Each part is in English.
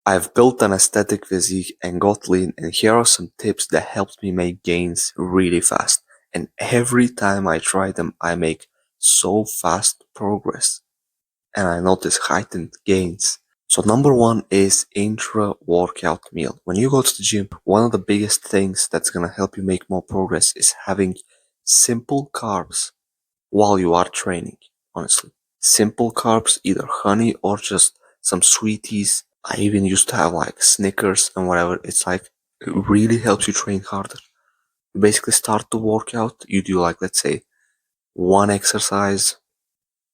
I've built an aesthetic physique and got lean, and here are some tips that helped me make gains really fast. And every time I try them, I make so fast progress and I notice heightened gains. So number one is intra-workout meal. When you go to the gym, one of the biggest things that's gonna help you make more progress is having simple carbs while you are training, honestly. Simple carbs, either honey or just some sweeties. I even used to have like Snickers and whatever. It's like, it really helps you train harder. You basically start the workout, you do like, let's say, one exercise,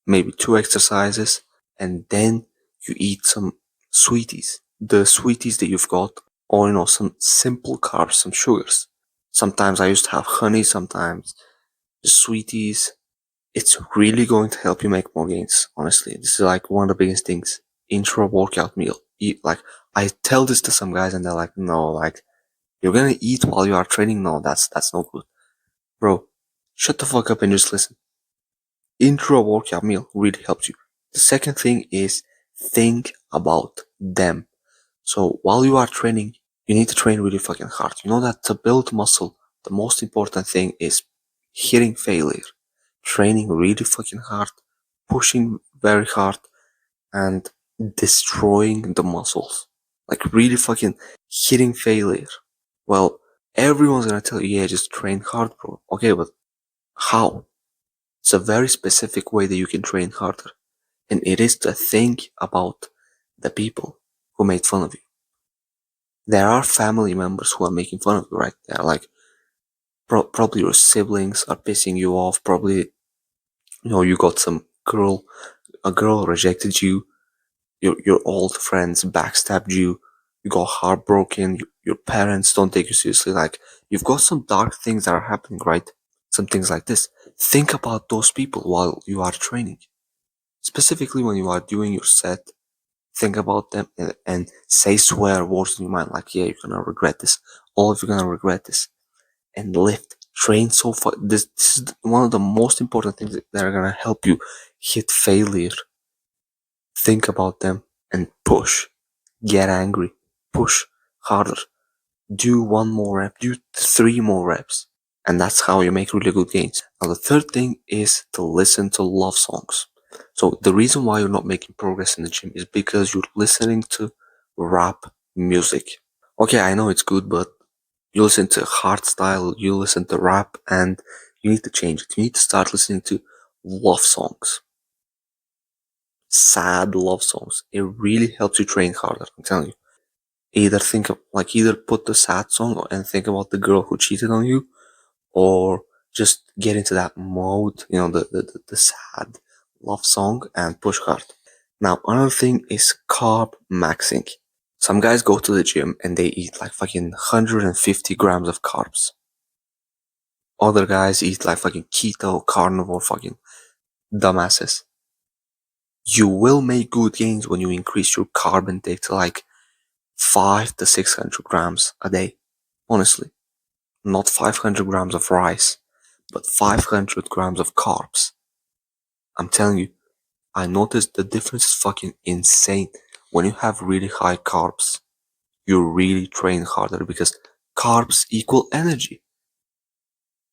maybe two exercises, and then you eat some sweeties. The sweeties that you've got, or some simple carbs, some sugars. Sometimes I used to have honey, sometimes just sweeties. It's really going to help you make more gains, honestly. This is like one of the biggest things. Intra workout meal. Eat like I tell this to some guys and they're like, no, like you're gonna eat while you are training? No, that's no good. Bro, shut the fuck up and just listen. Intra workout meal really helps you. The second thing is think about them. So while you are training, you need to train really fucking hard. You know that to build muscle, the most important thing is hitting failure. Training really fucking hard, pushing very hard, and destroying the muscles. Like really fucking hitting failure. Well, everyone's gonna tell you, yeah, just train hard, bro. Okay, but how? It's a very specific way that you can train harder. And it is to think about the people who made fun of you. There are family members who are making fun of you, right? They're like, probably your siblings are pissing you off. Probably, you got a girl rejected you. Your old friends backstabbed you. You got heartbroken. Your parents don't take you seriously. Like, you've got some dark things that are happening, right? Some things like this. Think about those people while you are training. Specifically when you are doing your set, think about them and say swear words in your mind like, yeah, you're gonna regret this. All of you are gonna regret this. And lift, train so far. This is one of the most important things that are gonna help you hit failure. Think about them and push. Get angry. Push harder. Do one more rep. Do three more reps. And that's how you make really good gains. Now, the third thing is to listen to love songs. So, the reason why you're not making progress in the gym is because you're listening to rap music. Okay, I know it's good, but you listen to hardstyle, you listen to rap, and you need to change it. You need to start listening to love songs. Sad love songs. It really helps you train harder, I'm telling you. Either put the sad song and think about the girl who cheated on you, or just get into that mode, the sad love song and push hard. Now, another thing is carb maxing. Some guys go to the gym and they eat like fucking 150 grams of carbs. Other guys eat like fucking keto, carnivore, fucking dumbasses. You will make good gains when you increase your carb intake to like 5 to 600 grams a day. Honestly, not 500 grams of rice, but 500 grams of carbs. I'm telling you, I noticed the difference is fucking insane. When you have really high carbs, you really train harder because carbs equal energy.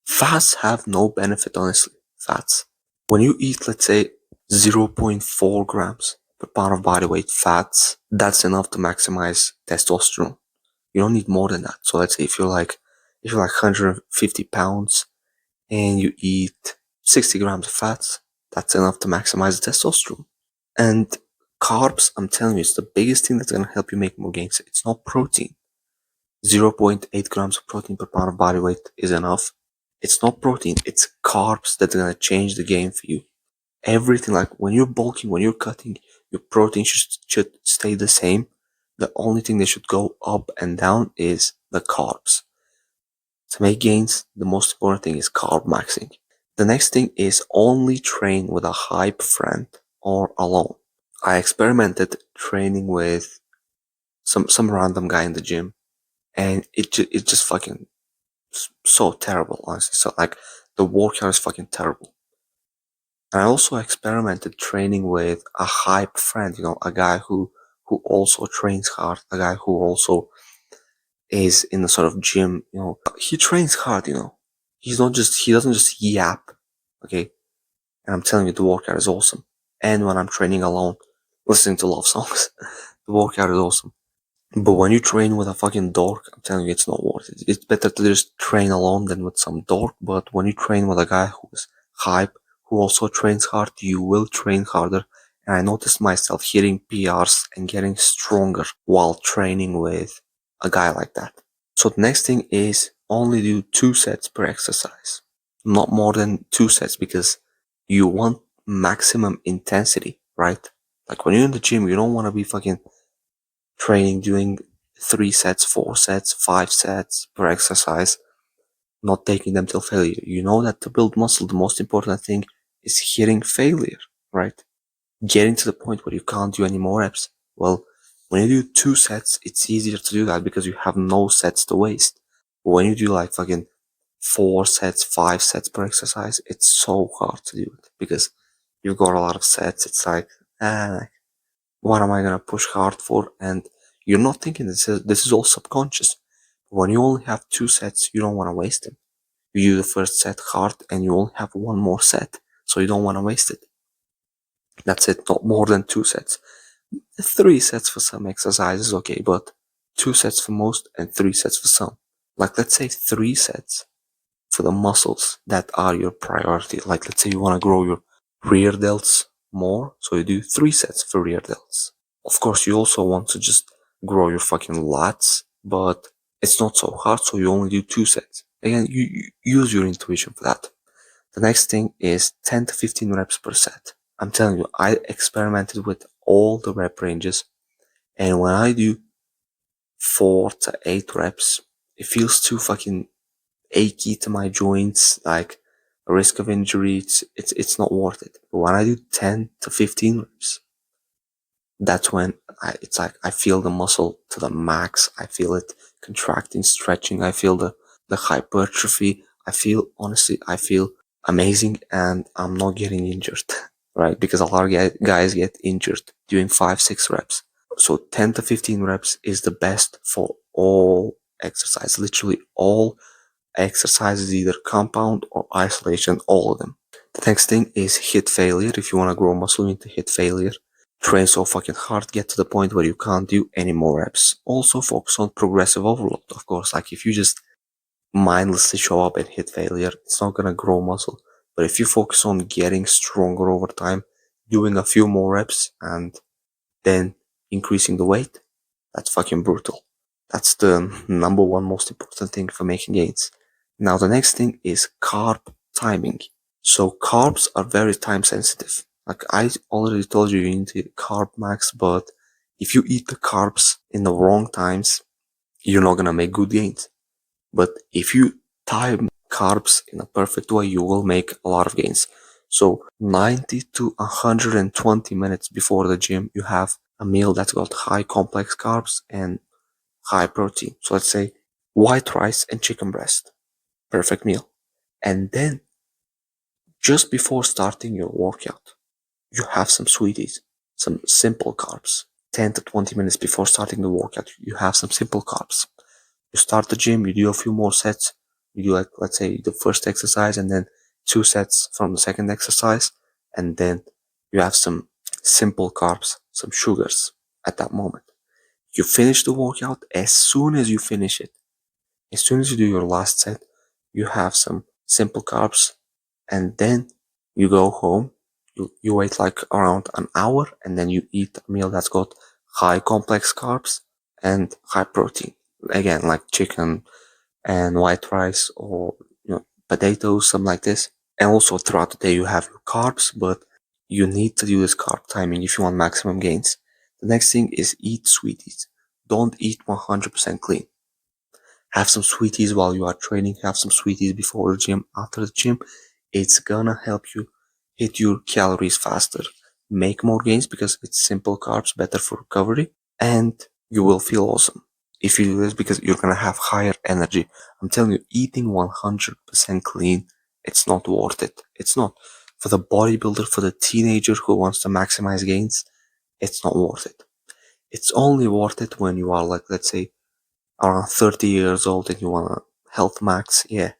Fats have no benefit, honestly. Fats. When you eat, let's say, 0.4 grams per pound of body weight fats, that's enough to maximize testosterone. You don't need more than that. So let's say if you're like 150 pounds and you eat 60 grams of fats, that's enough to maximize the testosterone. And carbs, I'm telling you, it's the biggest thing that's gonna help you make more gains. It's not protein. 0.8 grams of protein per pound of body weight is enough. It's not protein, it's carbs that are gonna change the game for you. Everything, like when you're bulking, when you're cutting, your protein should stay the same. The only thing that should go up and down is the carbs. To make gains, the most important thing is carb maxing. The next thing is only train with a hype friend or alone. I experimented training with some random guy in the gym, and it's just fucking so terrible, honestly. So like the workout is fucking terrible. And I also experimented training with a hype friend, a guy who who also trains hard, a guy who also is in a sort of gym, he trains hard, He doesn't just yap, okay? And I'm telling you, the workout is awesome. And when I'm training alone, listening to love songs, the workout is awesome. But when you train with a fucking dork, I'm telling you, it's not worth it. It's better to just train alone than with some dork. But when you train with a guy who's hype, who also trains hard, you will train harder. And I noticed myself hitting PRs and getting stronger while training with a guy like that. So the next thing is only do 2 sets per exercise. Not more than 2 sets because you want maximum intensity, right? Like when you're in the gym, you don't want to be fucking training, doing 3 sets, 4 sets, 5 sets per exercise, not taking them till failure. You know that to build muscle, the most important thing is hitting failure, right? Getting to the point where you can't do any more reps. Well, when you do 2 sets, it's easier to do that because you have no sets to waste. But when you do like fucking 4 sets, 5 sets per exercise, it's so hard to do it because you've got a lot of sets. It's like, what am I gonna push hard for? And you're not thinking this is all subconscious. When you only have 2 sets, you don't want to waste them. You do the first set hard and you only have 1 more set, so you don't want to waste it. That's it, not more than 2 sets. 3 sets for some exercises, okay, but 2 sets for most and 3 sets for some. Like let's say 3 sets for the muscles that are your priority. Like let's say you want to grow your rear delts more, so you do 3 sets for rear delts. Of course, you also want to just grow your fucking lats, but it's not so hard, so you only do 2 sets. Again, you use your intuition for that. The next thing is 10 to 15 reps per set. I'm telling you, I experimented with all the rep ranges, and when I do 4 to 8 reps, it feels too fucking achy to my joints, like a risk of injury. It's not worth it. But when I do 10 to 15 reps, that's when it's like I feel the muscle to the max. I feel it contracting, stretching. I feel the hypertrophy. Honestly, I feel amazing, and I'm not getting injured, right? Because a lot of guys get injured doing 5-6 reps. So 10 to 15 reps is the best for all exercise, literally all exercises, either compound or isolation, all of them. The next thing is hit failure. If you want to grow muscle, you need to hit failure. Train so fucking hard, get to the point where you can't do any more reps. Also focus on progressive overload, of course. Like if you just mindlessly show up and hit failure, it's not gonna grow muscle. But if you focus on getting stronger over time, doing a few more reps and then increasing the weight, that's fucking brutal. That's the number one most important thing for making gains. Now the next thing is carb timing. So carbs are very time sensitive. Like I already told you, you need to carb max, but if you eat the carbs in the wrong times, you're not gonna make good gains. But if you time carbs in a perfect way, you will make a lot of gains. So 90 to 120 minutes before the gym, you have a meal that's got high complex carbs and high protein. So let's say white rice and chicken breast. Perfect meal. And then just before starting your workout, you have some sweeties, some simple carbs. 10 to 20 minutes before starting the workout, you have some simple carbs. You start the gym, you do a few more sets. You do like, let's say the first exercise and then 2 sets from the second exercise. And then you have some simple carbs, some sugars at that moment. You finish the workout. As soon as you finish it, as soon as you do your last set, you have some simple carbs, and then you go home. You wait like around an hour, and then you eat a meal that's got high complex carbs and high protein. Again, like chicken and white rice, or potatoes, something like this. And also throughout the day you have your carbs, but you need to do this carb timing if you want maximum gains. The next thing is eat sweeties. Don't eat 100% clean. Have some sweeties while you are training, have some sweeties before the gym, after the gym. It's gonna help you hit your calories faster, make more gains because it's simple carbs, better for recovery, and you will feel awesome if you do this because you're gonna have higher energy. I'm telling you, eating 100% clean, it's not worth it. It's not. For the bodybuilder, for the teenager who wants to maximize gains, it's not worth it. It's only worth it when you are like, let's say, around 30 years old and you want a health max. Yeah,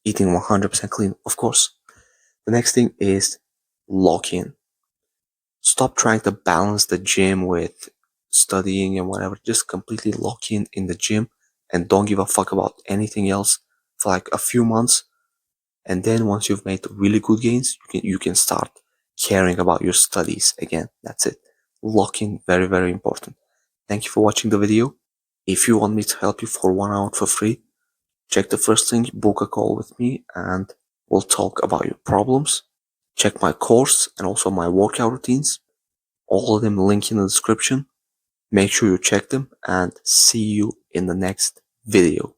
eating 100% clean, of course. The next thing is lock in. Stop trying to balance the gym with studying and whatever. Just completely lock in the gym and don't give a fuck about anything else for like a few months. And then once you've made really good gains, you can start caring about your studies again. That's it. Lock in, very, very important. Thank you for watching the video. If you want me to help you for 1 hour for free, check the first link, book a call with me, and we'll talk about your problems. Check my course and also my workout routines. All of them link in the description. Make sure you check them and see you in the next video.